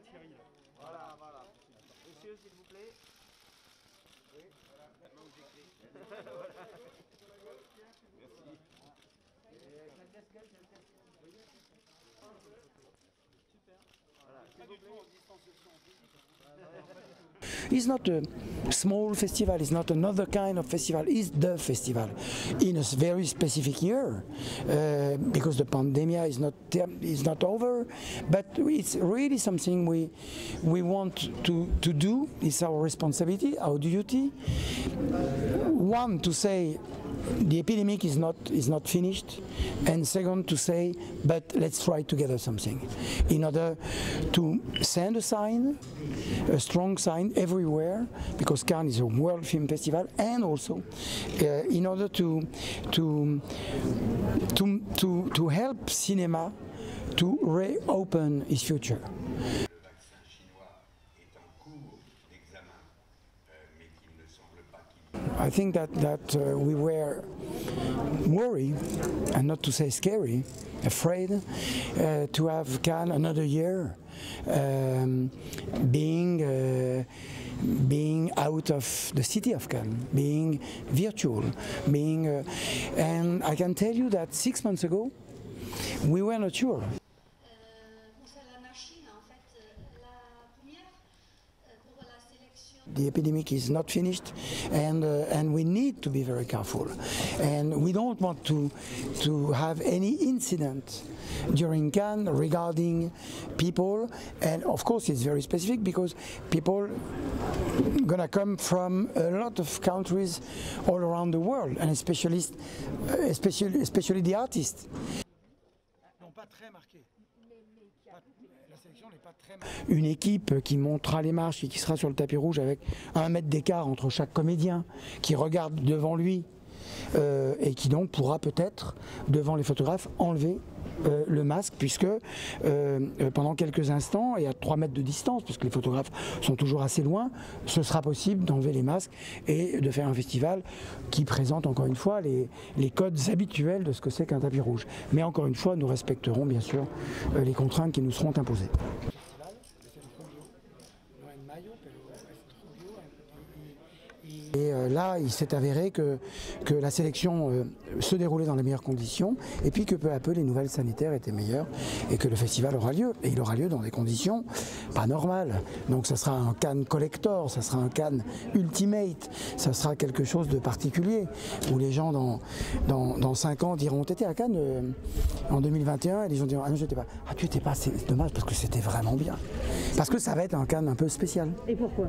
Thierry. Là. Voilà, voilà. Monsieur, s'il vous plaît. Oui, voilà. Maintenant où j'écris. Voilà. Merci. Super. Voilà, s'il vous plaît. It's not a small festival, it's not another kind of festival, it's the festival in a very specific year because the pandemic is not over, but it's really something we want to do. It's our responsibility, our duty. One, to say the epidemic is not finished, and second, to say, but let's try together something in order to send a sign, a strong sign everywhere, because Cannes is a world film festival, and also in order to help cinema to reopen its future. I think that we were worried, and not to say scary, afraid to have Cannes another year being out of the city of Cannes, being virtual, and I can tell you that 6 months ago we were not sure. The epidemic is not finished, and we need to be very careful, and we don't want to have any incident during Cannes regarding people, and of course it's very specific because people gonna come from a lot of countries all around the world, and especially the artists. Une équipe qui montera les marches et qui sera sur le tapis rouge avec 1 mètre d'écart entre chaque comédien, qui regarde devant lui et qui donc pourra peut-être, devant les photographes, enlever le masque, puisque pendant quelques instants et à 3 mètres de distance, puisque les photographes sont toujours assez loin, ce sera possible d'enlever les masques et de faire un festival qui présente encore une fois les codes habituels de ce que c'est qu'un tapis rouge. Mais encore une fois, nous respecterons bien sûr les contraintes qui nous seront imposées. Et là, il s'est avéré que la sélection se déroulait dans les meilleures conditions, et puis que peu à peu les nouvelles sanitaires étaient meilleures et que le festival aura lieu. Et il aura lieu dans des conditions pas normales. Donc ça sera un Cannes Collector, ça sera un Cannes Ultimate, ça sera quelque chose de particulier, où les gens dans 5 ans diront: t'étais à Cannes en 2021, et les gens diront: ah non, j'étais pas. Ah, tu étais pas, c'est dommage parce que c'était vraiment bien. Parce que ça va être un Cannes un peu spécial. Et pourquoi ?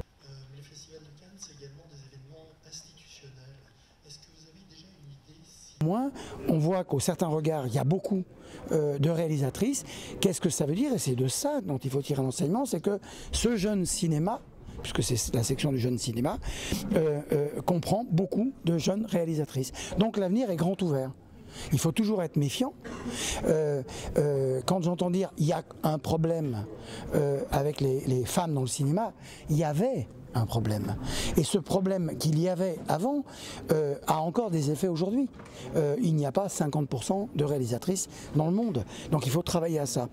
Moins, on voit qu'au certain regard, il y a beaucoup de réalisatrices. Qu'est-ce que ça veut dire? Et c'est de ça dont il faut tirer un enseignement, c'est que ce jeune cinéma, puisque c'est la section du jeune cinéma, comprend beaucoup de jeunes réalisatrices. Donc l'avenir est grand ouvert. Il faut toujours être méfiant. Quand j'entends dire il y a un problème avec les femmes dans le cinéma, il y avait un problème. Et ce problème qu'il y avait avant a encore des effets aujourd'hui. Il n'y a pas 50% de réalisatrices dans le monde. Donc il faut travailler à ça.